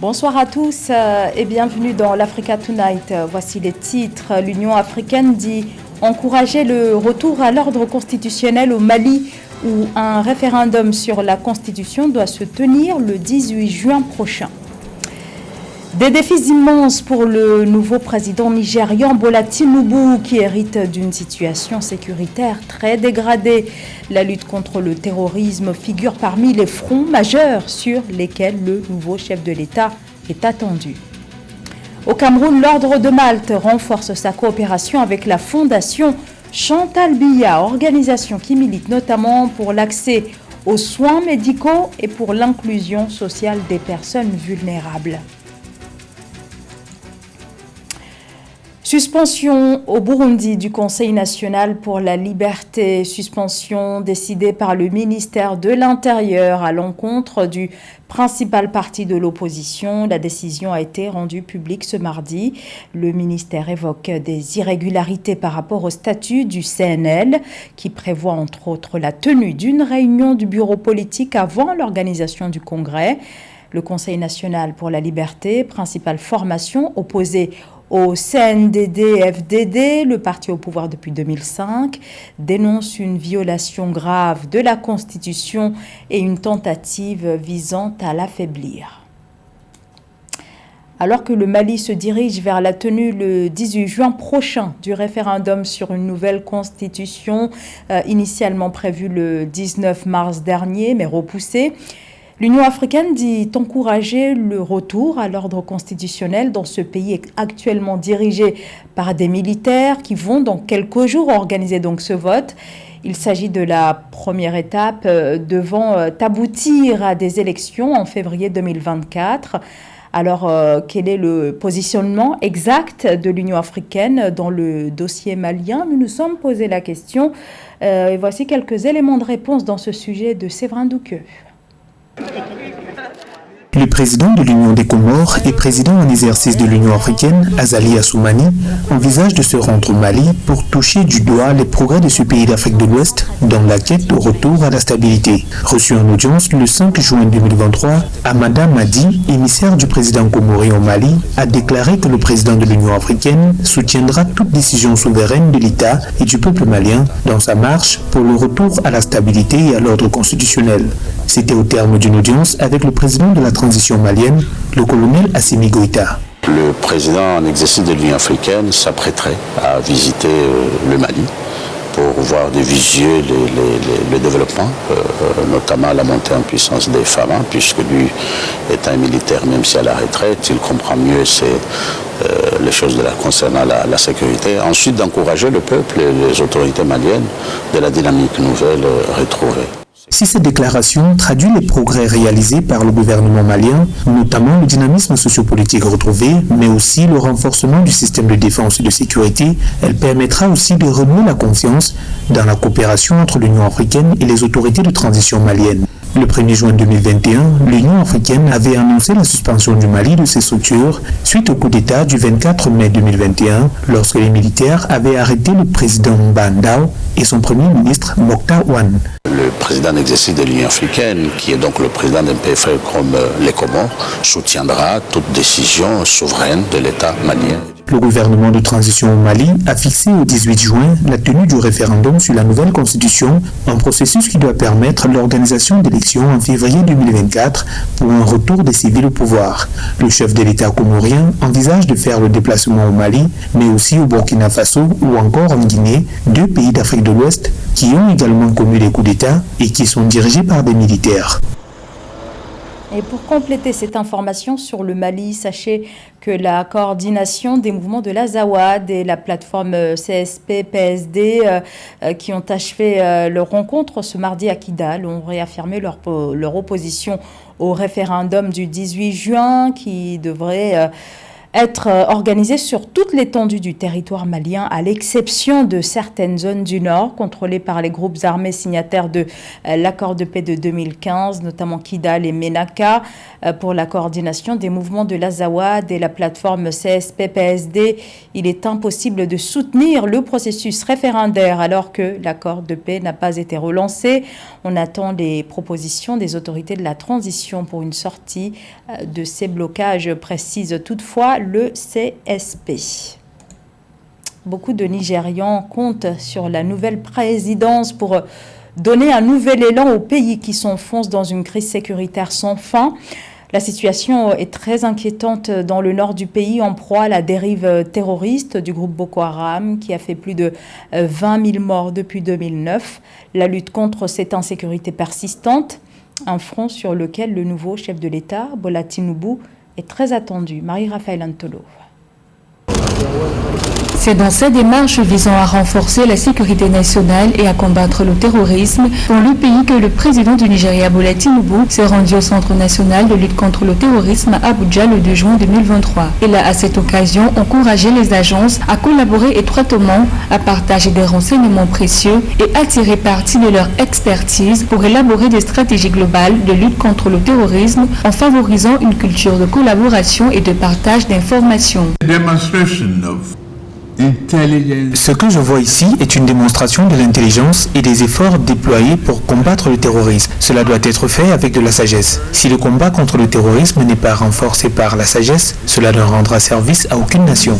Bonsoir à tous et bienvenue dans l'Africa Tonight. Voici les titres. L'Union africaine dit encourager le retour à l'ordre constitutionnel au Mali où un référendum sur la Constitution doit se tenir le 18 juin prochain. Des défis immenses pour le nouveau président nigérian Bola Tinubu qui hérite d'une situation sécuritaire très dégradée. La lutte contre le terrorisme figure parmi les fronts majeurs sur lesquels le nouveau chef de l'État est attendu. Au Cameroun, l'Ordre de Malte renforce sa coopération avec la Fondation Chantal Biya, organisation qui milite notamment pour l'accès aux soins médicaux et pour l'inclusion sociale des personnes vulnérables. Suspension au Burundi du Conseil national pour la liberté, suspension décidée par le ministère de l'Intérieur à l'encontre du principal parti de l'opposition. La décision a été rendue publique ce mardi. Le ministère évoque des irrégularités par rapport au statut du CNL qui prévoit entre autres la tenue d'une réunion du bureau politique avant l'organisation du congrès. Le Conseil national pour la liberté, principale formation opposée au CNDD-FDD, le parti au pouvoir depuis 2005, dénonce une violation grave de la Constitution et une tentative visant à l'affaiblir. Alors que le Mali se dirige vers la tenue le 18 juin prochain du référendum sur une nouvelle constitution, initialement prévue le 19 mars dernier, mais repoussée, l'Union africaine dit encourager le retour à l'ordre constitutionnel dans ce pays est actuellement dirigé par des militaires qui vont dans quelques jours organiser donc ce vote. Il s'agit de la première étape devant aboutir à des élections en février 2024. Alors, quel est le positionnement exact de l'Union africaine dans le dossier malien? Nous nous sommes posé la question. Et voici quelques éléments de réponse dans ce sujet de Séverin Douqueux. Le président de l'Union des Comores et président en exercice de l'Union africaine, Azali Assoumani, envisage de se rendre au Mali pour toucher du doigt les progrès de ce pays d'Afrique de l'Ouest dans la quête au retour à la stabilité. Reçu en audience le 5 juin 2023, Amada Madi, émissaire du président comorien au Mali, a déclaré que le président de l'Union africaine soutiendra toute décision souveraine de l'État et du peuple malien dans sa marche pour le retour à la stabilité et à l'ordre constitutionnel. C'était au terme d'une audience avec le président de la transition malienne, le colonel Assimi Goïta. Le président en exercice de l'Union africaine s'apprêterait à visiter le Mali pour voir de visu le développement, notamment la montée en puissance des FAMA, puisque lui, étant un militaire, même si à la retraite, il comprend mieux les choses concernant la sécurité. Ensuite, d'encourager le peuple et les autorités maliennes de la dynamique nouvelle retrouvée. Si cette déclaration traduit les progrès réalisés par le gouvernement malien, notamment le dynamisme sociopolitique retrouvé, mais aussi le renforcement du système de défense et de sécurité, elle permettra aussi de renouer la confiance dans la coopération entre l'Union africaine et les autorités de transition maliennes. Le 1er juin 2021, l'Union africaine avait annoncé la suspension du Mali de ses structures suite au coup d'État du 24 mai 2021, lorsque les militaires avaient arrêté le président Mbandao et son premier ministre Mokhtar Ouane. Le président d'exercice de l'Union africaine, qui est donc le président d'un pays frère comme les Comores, soutiendra toute décision souveraine de l'État malien. Le gouvernement de transition au Mali a fixé au 18 juin la tenue du référendum sur la nouvelle constitution, un processus qui doit permettre l'organisation d'élections en février 2024 pour un retour des civils au pouvoir. Le chef de l'État comorien envisage de faire le déplacement au Mali, mais aussi au Burkina Faso ou encore en Guinée, deux pays d'Afrique de l'Ouest qui ont également connu des coups d'État et qui sont dirigés par des militaires. Et pour compléter cette information sur le Mali, sachez que la coordination des mouvements de l'Azawad et la plateforme CSP-PSD qui ont achevé leur rencontre ce mardi à Kidal ont réaffirmé leur opposition au référendum du 18 juin qui devrait être organisé sur toute l'étendue du territoire malien, à l'exception de certaines zones du nord contrôlées par les groupes armés signataires de l'accord de paix de 2015, notamment Kidal et Ménaka, pour la coordination des mouvements de l'Azawad et la plateforme CSP-PSD. Il est impossible de soutenir le processus référendaire alors que l'accord de paix n'a pas été relancé. On attend les propositions des autorités de la transition pour une sortie de ces blocages, précise toutefois le CSP. Beaucoup de Nigérians comptent sur la nouvelle présidence pour donner un nouvel élan au pays qui s'enfonce dans une crise sécuritaire sans fin. La situation est très inquiétante dans le nord du pays, en proie à la dérive terroriste du groupe Boko Haram, qui a fait plus de 20 000 morts depuis 2009. La lutte contre cette insécurité persistante, un front sur lequel le nouveau chef de l'État, Bola Tinubu, est très attendu. Marie-Raphaël Antolo. C'est dans cette démarche visant à renforcer la sécurité nationale et à combattre le terrorisme dans le pays que le président du Nigeria, Bola Tinubu, s'est rendu au Centre national de lutte contre le terrorisme à Abuja le 2 juin 2023. Il a à cette occasion encouragé les agences à collaborer étroitement, à partager des renseignements précieux et à tirer parti de leur expertise pour élaborer des stratégies globales de lutte contre le terrorisme en favorisant une culture de collaboration et de partage d'informations. Ce que je vois ici est une démonstration de l'intelligence et des efforts déployés pour combattre le terrorisme. Cela doit être fait avec de la sagesse. Si le combat contre le terrorisme n'est pas renforcé par la sagesse, cela ne rendra service à aucune nation.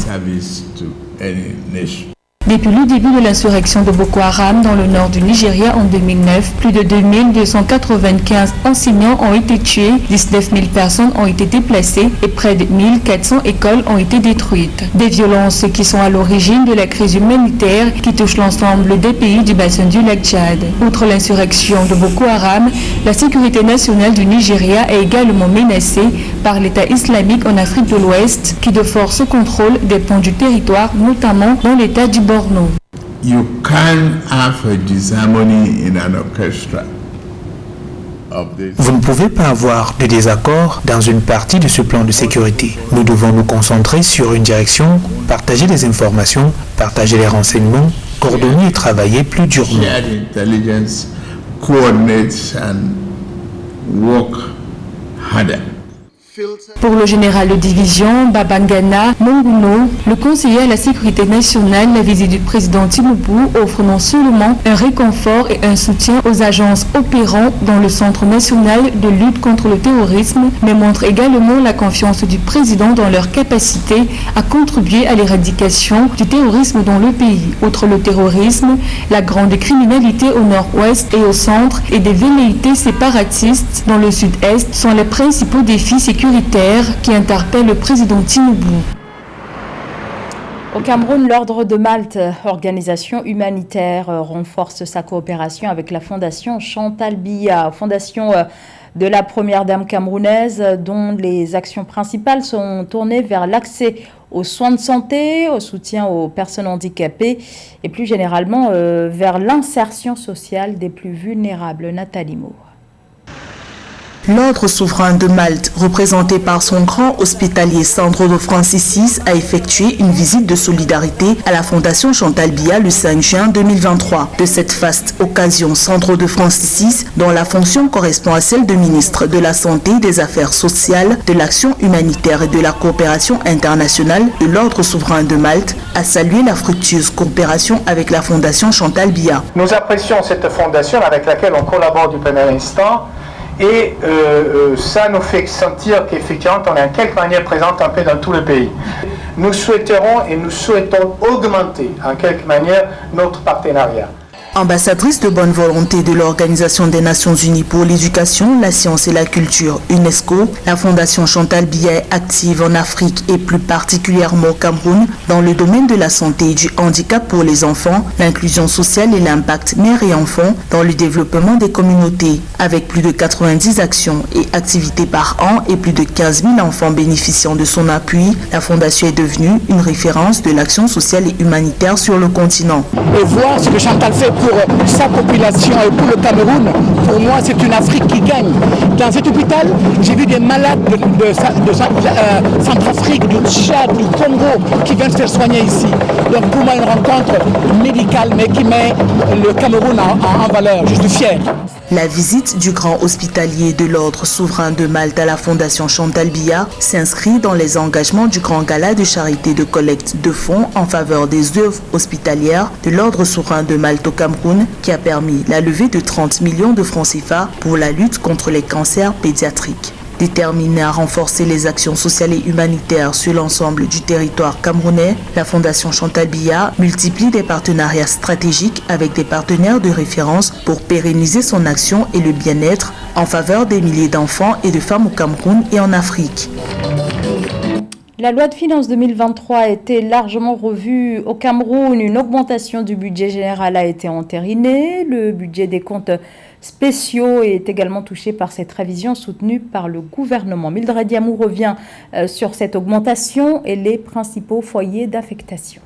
Depuis le début de l'insurrection de Boko Haram dans le nord du Nigeria en 2009, plus de 2295 enseignants ont été tués, 19 000 personnes ont été déplacées et près de 1400 écoles ont été détruites. Des violences qui sont à l'origine de la crise humanitaire qui touche l'ensemble des pays du bassin du lac Tchad. Outre l'insurrection de Boko Haram, la sécurité nationale du Nigeria est également menacée par l'État islamique en Afrique de l'Ouest qui de force contrôle des pans du territoire, notamment dans l'État du Borno. You can't have a disharmony in an orchestra. Vous ne pouvez pas avoir de désaccord dans une partie de ce plan de sécurité. Nous devons nous concentrer sur une direction, partager les informations, partager les renseignements, coordonner et travailler plus durement. Shared intelligence, coordinate and work harder. Pour le général de division Babangana Monguno, le conseiller à la sécurité nationale, la visite du président Tinubu offre non seulement un réconfort et un soutien aux agences opérant dans le Centre national de lutte contre le terrorisme, mais montre également la confiance du président dans leur capacité à contribuer à l'éradication du terrorisme dans le pays. Outre le terrorisme, la grande criminalité au nord-ouest et au centre et des velléités séparatistes dans le sud-est sont les principaux défis sécuritaires qui interpelle le président Tinubu. Au Cameroun, l'Ordre de Malte, organisation humanitaire, renforce sa coopération avec la Fondation Chantal Biya, fondation de la première dame camerounaise, dont les actions principales sont tournées vers l'accès aux soins de santé, au soutien aux personnes handicapées et plus généralement vers l'insertion sociale des plus vulnérables. Nathalie Moore. L'Ordre souverain de Malte, représenté par son grand hospitalier Sandro de Francis VI, a effectué une visite de solidarité à la Fondation Chantal Biya le 5 juin 2023. De cette faste occasion, Sandro de Francis VI, dont la fonction correspond à celle de ministre de la Santé, des Affaires sociales, de l'Action humanitaire et de la coopération internationale de l'Ordre souverain de Malte, a salué la fructueuse coopération avec la Fondation Chantal Biya. Nous apprécions cette fondation avec laquelle on collabore du premier instant. Et ça nous fait sentir qu'effectivement on est en quelque manière présente un peu dans tout le pays. Nous souhaiterons et nous souhaitons augmenter en quelque manière notre partenariat. Ambassadrice de bonne volonté de l'Organisation des Nations Unies pour l'éducation, la science et la culture, UNESCO, la Fondation Chantal Biya est active en Afrique et plus particulièrement au Cameroun dans le domaine de la santé et du handicap pour les enfants, l'inclusion sociale et l'impact mère et enfant dans le développement des communautés. Avec plus de 90 actions et activités par an et plus de 15 000 enfants bénéficiant de son appui, la Fondation est devenue une référence de l'action sociale et humanitaire sur le continent. Et voir ce que Chantal fait pour pour sa population et pour le Cameroun, pour moi, c'est une Afrique qui gagne. Dans cet hôpital, j'ai vu des malades de Centrafrique, du Tchad, du Congo qui viennent se faire soigner ici. Donc pour moi, une rencontre médicale, mais qui met le Cameroun en valeur. Je suis fier. La visite du grand hospitalier de l'Ordre souverain de Malte à la Fondation Chantal Biya s'inscrit dans les engagements du grand gala de charité de collecte de fonds en faveur des œuvres hospitalières de l'Ordre souverain de Malte au Cameroun qui a permis la levée de 30 millions de francs CFA pour la lutte contre les cancers pédiatriques. Déterminée à renforcer les actions sociales et humanitaires sur l'ensemble du territoire camerounais, la Fondation Chantal Biya multiplie des partenariats stratégiques avec des partenaires de référence pour pérenniser son action et le bien-être en faveur des milliers d'enfants et de femmes au Cameroun et en Afrique. La loi de finances 2023 a été largement revue au Cameroun. Une augmentation du budget général a été entérinée. Le budget des comptes spéciaux est également touché par cette révision soutenue par le gouvernement. Mildred Diamou revient sur cette augmentation et les principaux foyers d'affectation.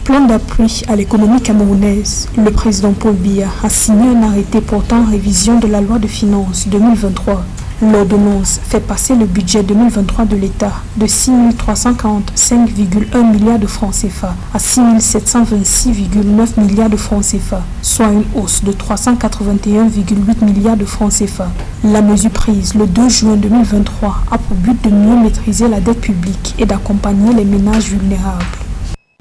Plan d'appui à l'économie camerounaise. Le président Paul Biya a signé un arrêté portant révision de la loi de finances 2023. L'ordonnance fait passer le budget 2023 de l'État de 6 345,1 milliards de francs CFA à 6 726,9 milliards de francs CFA, soit une hausse de 381,8 milliards de francs CFA. La mesure prise le 2 juin 2023 a pour but de mieux maîtriser la dette publique et d'accompagner les ménages vulnérables.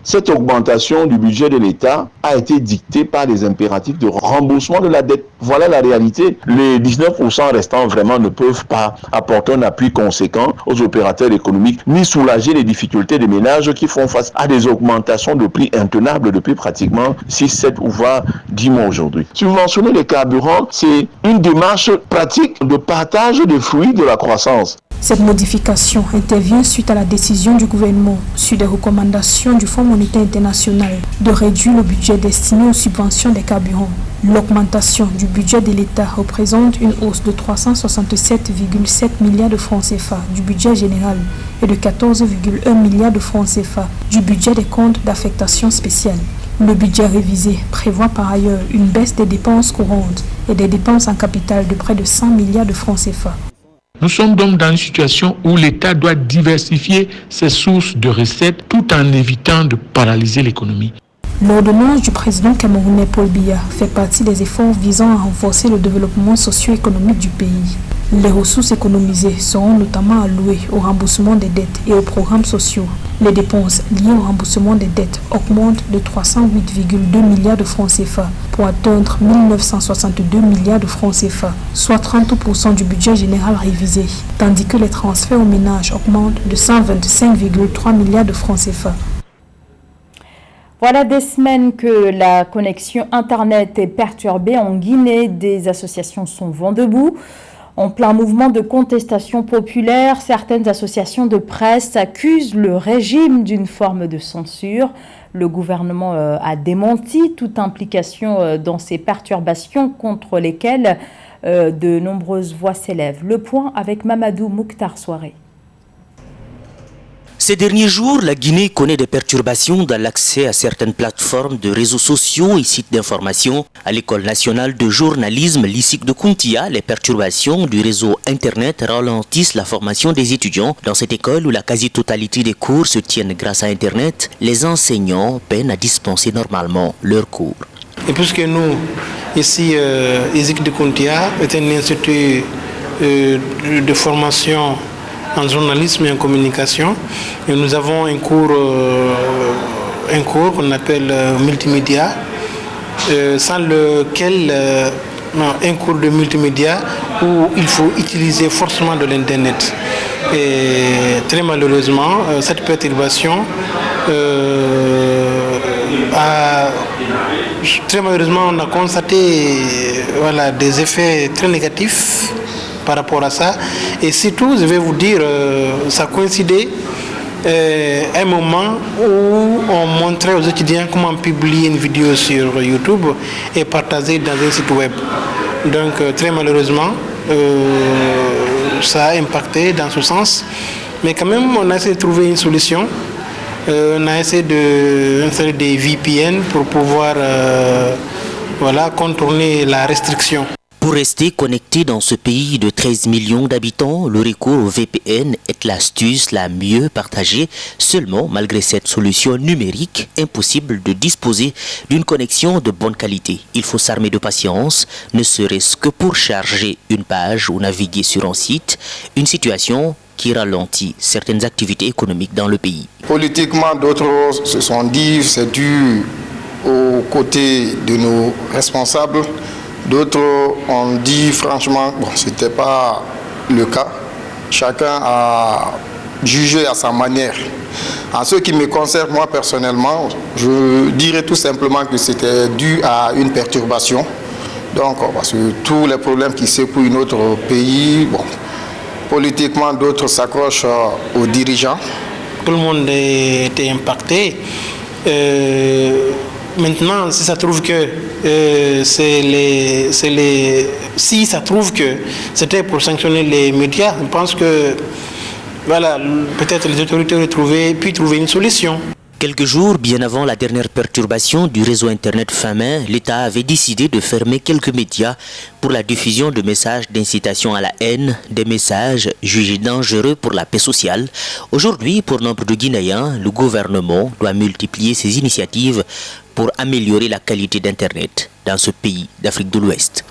Cette augmentation du budget de l'État a été dictée par les impératifs de remboursement de la dette. Voilà la réalité. Les 19% restants vraiment ne peuvent pas apporter un appui conséquent aux opérateurs économiques ni soulager les difficultés des ménages qui font face à des augmentations de prix intenables depuis pratiquement 6, 7 ou voire 10 mois aujourd'hui. Subventionner les carburants, c'est une démarche pratique de partage des fruits de la croissance. Cette modification intervient suite à la décision du gouvernement, sur des recommandations du Fonds monétaire international, de réduire le budget destiné aux subventions des carburants. L'augmentation du budget de l'État représente une hausse de 367,7 milliards de francs CFA du budget général et de 14,1 milliards de francs CFA du budget des comptes d'affectation spéciale. Le budget révisé prévoit par ailleurs une baisse des dépenses courantes et des dépenses en capital de près de 100 milliards de francs CFA. Nous sommes donc dans une situation où l'État doit diversifier ses sources de recettes tout en évitant de paralyser l'économie. L'ordonnance du président camerounais Paul Biya fait partie des efforts visant à renforcer le développement socio-économique du pays. Les ressources économisées seront notamment allouées au remboursement des dettes et aux programmes sociaux. Les dépenses liées au remboursement des dettes augmentent de 308,2 milliards de francs CFA pour atteindre 1962 milliards de francs CFA, soit 30% du budget général révisé, tandis que les transferts aux ménages augmentent de 125,3 milliards de francs CFA. Voilà des semaines que la connexion Internet est perturbée en Guinée. Des associations sont vent debout. En plein mouvement de contestation populaire, certaines associations de presse accusent le régime d'une forme de censure. Le gouvernement a démenti toute implication dans ces perturbations contre lesquelles de nombreuses voix s'élèvent. Le point avec Mamadou Mouktar Soiré. Ces derniers jours, la Guinée connaît des perturbations dans l'accès à certaines plateformes de réseaux sociaux et sites d'information. À l'École nationale de journalisme Lycée de Kountia, les perturbations du réseau Internet ralentissent la formation des étudiants. Dans cette école où la quasi-totalité des cours se tiennent grâce à Internet, les enseignants peinent à dispenser normalement leurs cours. Et puisque nous, ici, Lycée de Kountia est un institut de formation en journalisme et en communication, et nous avons un cours qu'on appelle multimédia, sans lequel un cours de multimédia où il faut utiliser forcément de l'internet. Et très malheureusement, cette perturbation on a constaté des effets très négatifs par rapport à ça. Et surtout, je vais vous dire, ça coïncidait un moment où on montrait aux étudiants comment publier une vidéo sur YouTube et partager dans un site web. Donc, très malheureusement, ça a impacté dans ce sens. Mais quand même, on a essayé de trouver une solution On a essayé d'installer des VPN pour pouvoir contourner la restriction. Pour rester connecté dans ce pays de 13 millions d'habitants, le recours au VPN est l'astuce la mieux partagée. Seulement, malgré cette solution numérique, impossible de disposer d'une connexion de bonne qualité. Il faut s'armer de patience, ne serait-ce que pour charger une page ou naviguer sur un site, une situation qui ralentit certaines activités économiques dans le pays. Politiquement, d'autres se sont dit que c'est dû aux côtés de nos responsables. D'autres ont dit franchement, ce n'était pas le cas. Chacun a jugé à sa manière. En ce qui me concerne, moi personnellement, je dirais tout simplement que c'était dû à une perturbation. Donc, parce que tous les problèmes qui secouent notre pays, politiquement, d'autres s'accrochent aux dirigeants. Tout le monde était impacté. Maintenant, si ça trouve que si ça trouve que c'était pour sanctionner les médias, je pense que peut-être les autorités auraient pu trouver une solution. Quelques jours bien avant la dernière perturbation du réseau Internet fin mai, l'État avait décidé de fermer quelques médias pour la diffusion de messages d'incitation à la haine, des messages jugés dangereux pour la paix sociale. Aujourd'hui, pour nombre de Guinéens, le gouvernement doit multiplier ses initiatives pour améliorer la qualité d'Internet dans ce pays d'Afrique de l'Ouest.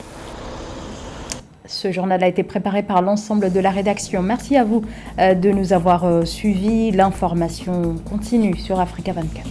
Ce journal a été préparé par l'ensemble de la rédaction. Merci à vous de nous avoir suivis. L'information continue sur Africa 24.